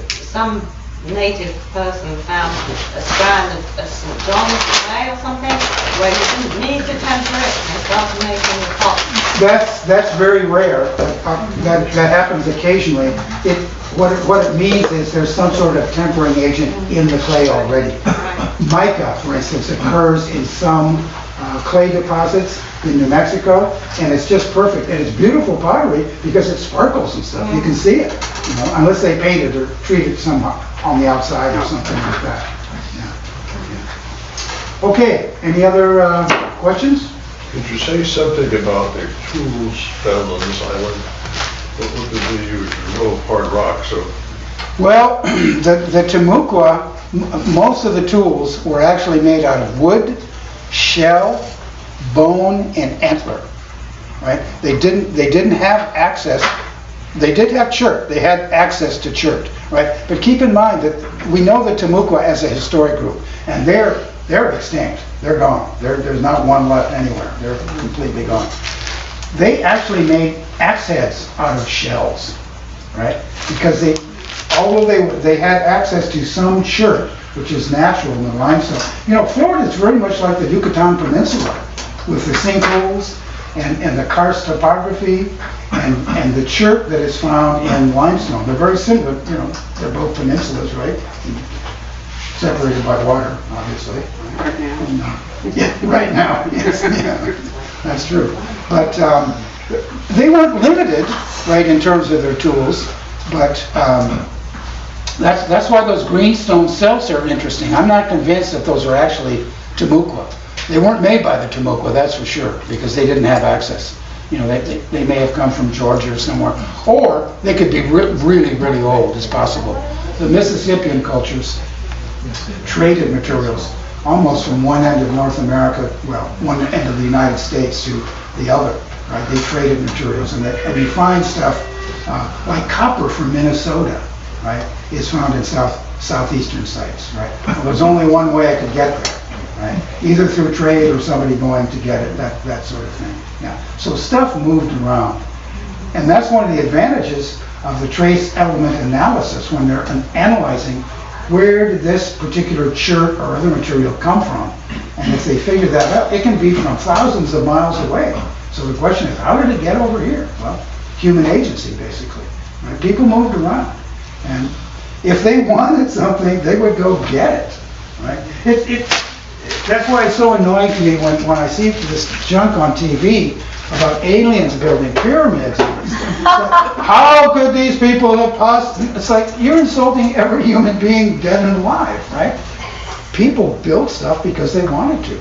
Speaker 6: some native person found a strand of St. John's clay or something where you didn't need to temper it, and they started making the pot.
Speaker 2: That's very rare. That happens occasionally. What it means is there's some sort of tempering agent in the clay already. Mica, for instance, occurs in some clay deposits in New Mexico, and it's just perfect. And it's beautiful pottery because it sparkles and stuff. You can see it, unless they paint it or treat it somehow on the outside or something like that. Yeah. Okay, any other questions?
Speaker 8: Could you say something about the tools found on this island? What did they use? No hard rock, so.
Speaker 2: Well, the Timucua, most of the tools were actually made out of wood, shell, bone, and antler. Right? They didn't have access. They did have chert. They had access to chert. Right? But keep in mind that we know the Timucua as a historic group, and they're extinct. They're gone. There's not one left anywhere. They're completely gone. They actually made axe heads out of shells, right? Because although they had access to some chert, which is natural in the limestone. Florida is very much like the Yucatan Peninsula, with the sinkholes and the karst topography and the chert that is found in limestone. They're very similar. They're both peninsulas, right? Separated by water, obviously.
Speaker 7: Right now.
Speaker 2: Yeah, right now, yes, yeah, that's true. But they weren't limited, right, in terms of their tools, but that's why those greenstone cells are interesting. I'm not convinced that those are actually Timucua. They weren't made by the Timucua, that's for sure, because they didn't have access. They may have come from Georgia or somewhere, or they could be really, really old, it's possible. The Mississippian cultures traded materials almost from one end of North America, one end of the United States to the other, right? They traded materials, and you find stuff like copper from Minnesota, right, is found in southeastern sites, right? Well, there's only one way I could get there, right? Either through trade or somebody going to get it, that sort of thing. Yeah. So stuff moved around, and that's one of the advantages of the trace element analysis when they're analyzing where did this particular chert or other material come from? And if they figure that out, it can be from thousands of miles away. So the question is, how did it get over here? Well, human agency, basically. Right? People moved around. And if they wanted something, they would go get it. Right? That's why it's so annoying to me when I see this junk on TV about aliens building pyramids. It's like, how could these people have possibly... It's like, you're insulting every human being dead and alive, right? People built stuff because they wanted to.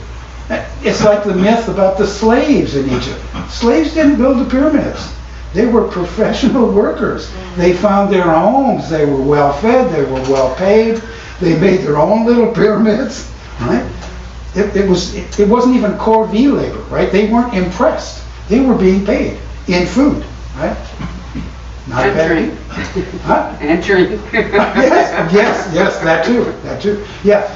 Speaker 2: It's like the myth about the slaves in Egypt. Slaves didn't build the pyramids. They were professional workers. They found their homes. They were well fed. They were well paid. They made their own little pyramids, right? It wasn't even corvée labor, right? They weren't impressed. They were being paid in food, right? Not
Speaker 7: And
Speaker 2: bad.
Speaker 7: drink.
Speaker 2: Huh?
Speaker 7: And drink.
Speaker 2: Yes, that too. Yeah,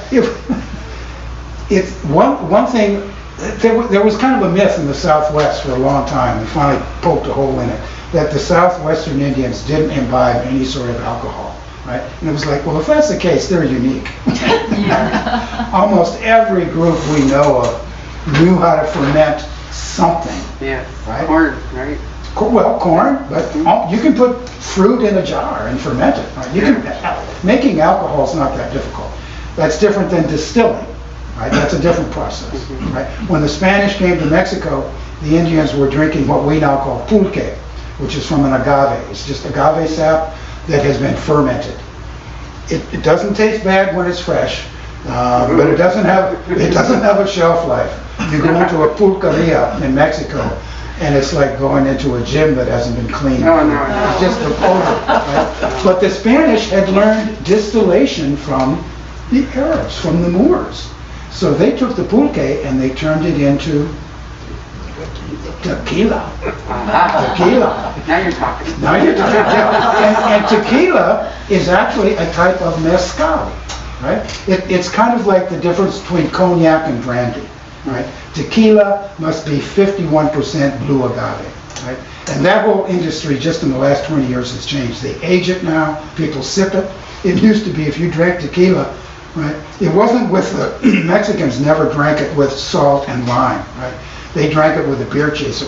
Speaker 2: it's one thing. There was kind of a myth in the Southwest for a long time. We finally poked a hole in it that the Southwestern Indians didn't imbibe any sort of alcohol, right? And it was like, well, if that's the case, they're unique. Almost every group we know of knew how to ferment something.
Speaker 7: Yeah,
Speaker 2: Right?
Speaker 7: corn, right?
Speaker 2: Well, corn, but you can put fruit in a jar and ferment it. Right? Making alcohol is not that difficult. That's different than distilling. Right? That's a different process. Right? When the Spanish came to Mexico, the Indians were drinking what we now call pulque, which is from an agave. It's just agave sap that has been fermented. It doesn't taste bad when it's fresh, but it doesn't have a shelf life. You go into a pulqueria in Mexico, and it's like going into a gym that hasn't been cleaned.
Speaker 7: Oh, no.
Speaker 2: It's just a odor. Right? But the Spanish had learned distillation from the Arabs, from the Moors. So they took the pulque and they turned it into tequila. Tequila.
Speaker 7: Now you're talking.
Speaker 2: Now you're talking. Yeah. And tequila is actually a type of mezcal, right? It's kind of like the difference between cognac and brandy, right? Tequila must be 51% blue agave, right? And that whole industry just in the last 20 years has changed. They age it now, people sip it. It used to be if you drank tequila, right? It wasn't with the Mexicans never drank it with salt and lime, right? They drank it with a beer chaser.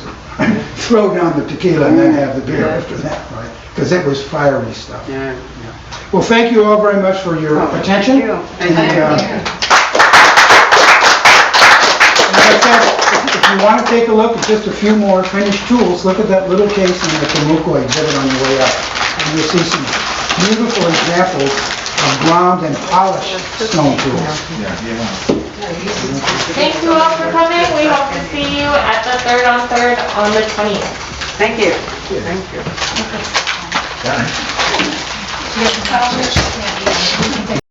Speaker 2: Throw down the tequila and then have the beer after that, right? Because it was fiery stuff.
Speaker 7: Yeah.
Speaker 2: Well, thank you all very much for your attention.
Speaker 7: Thank you.
Speaker 2: And, like I said, if you want to take a look at just a few more finished tools, look at that little case in the Temuco exhibit on your way up. And you'll see some beautiful examples of ground and polished stone tools.
Speaker 1: Thank you all for coming. We hope to see you at the 3rd on 3rd on the 20th.
Speaker 7: Thank you. Thank you.
Speaker 4: Done.
Speaker 9: You have to tell them.